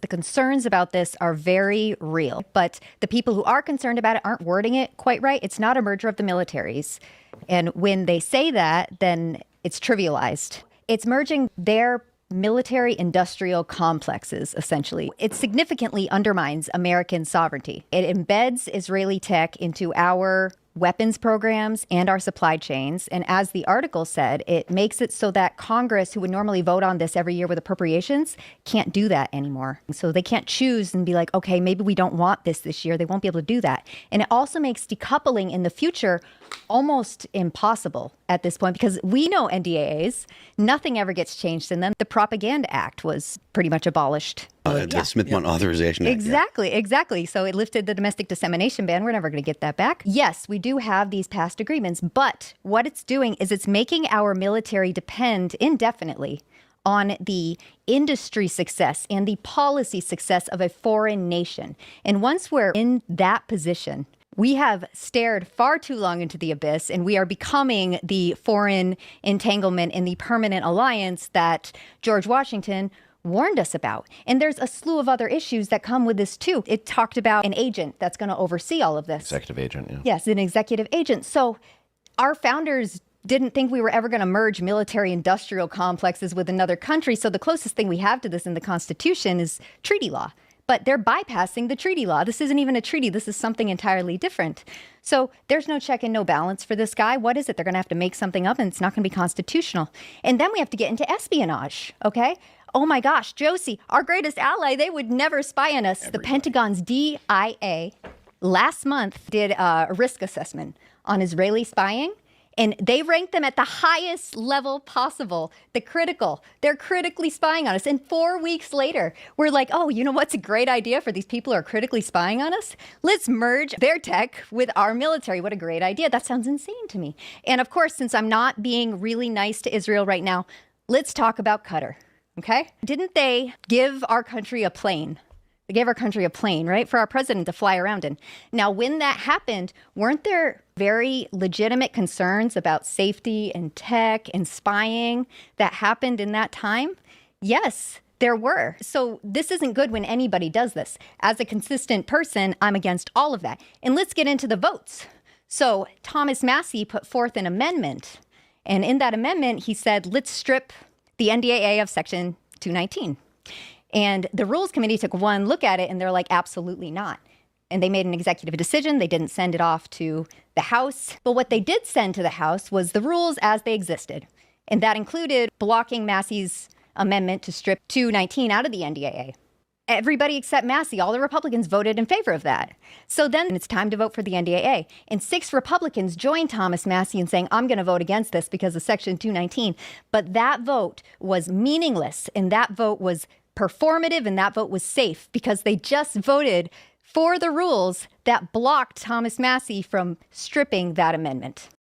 The concerns about this are very real, but the people who are concerned about it aren't wording it quite right. It's not a merger of the militaries. And when they say that, then it's trivialized. It's merging their military industrial complexes, essentially. It significantly undermines American sovereignty. It embeds Israeli tech into our weapons programs and our supply chains. And as the article said, it makes it so that Congress, who would normally vote on this every year with appropriations, can't do that anymore. So they can't choose and be like, okay, maybe we don't want this year. They won't be able to do that. And it also makes decoupling in the future almost impossible at this point, because we know NDAAs, nothing ever gets changed in them. The Propaganda Act was pretty much abolished. The Smith-Mundt Authorization Act. Exactly. So it lifted the domestic dissemination ban. We're never going to get that back. Yes, we do have these past agreements, but what it's doing is it's making our military depend indefinitely on the industry success and the policy success of a foreign nation. And once we're in that position, we have stared far too long into the abyss, and we are becoming the foreign entanglement in the permanent alliance that George Washington warned us about. And there's a slew of other issues that come with this too. It talked about an agent that's going to oversee all of this. Executive agent, yeah. Yes, an executive agent. So our founders didn't think we were ever going to merge military industrial complexes with another country. So the closest thing we have to this in the Constitution is treaty law. But they're bypassing the treaty law. This isn't even a treaty. This is something entirely different. So there's no check and no balance for this guy. What is it? They're going to have to make something up, and it's not going to be constitutional. And then we have to get into espionage, okay? Oh my gosh, Josie, our greatest ally, they would never spy on us. The Pentagon's DIA last month did a risk assessment on Israeli spying, and they ranked them at the highest level possible, the critical. They're critically spying on us. And 4 weeks later, we're like, oh, you know what's a great idea for these people who are critically spying on us? Let's merge their tech with our military. What a great idea. That sounds insane to me. And of course, since I'm not being really nice to Israel right now, let's talk about Qatar. Okay? Didn't they give our country a plane? They gave our country a plane, right, for our president to fly around in. Now, when that happened, weren't there very legitimate concerns about safety and tech and spying that happened in that time? Yes, there were. So this isn't good when anybody does this. As a consistent person, I'm against all of that. And let's get into the votes. So Thomas Massie put forth an amendment. And in that amendment, he said, let's strip the NDAA of Section 219. And the Rules Committee took one look at it, and they're like, absolutely not. And they made an executive decision. They didn't send it off to the House. But what they did send to the House was the rules as they existed. And that included blocking Massie's amendment to strip 219 out of the NDAA. Everybody except Massie, all the Republicans voted in favor of that. So then it's time to vote for the NDAA. And 6 Republicans joined Thomas Massie in saying, I'm going to vote against this because of Section 219. But that vote was meaningless, and that vote was performative, and that vote was safe because they just voted for the rules that blocked Thomas Massie from stripping that amendment.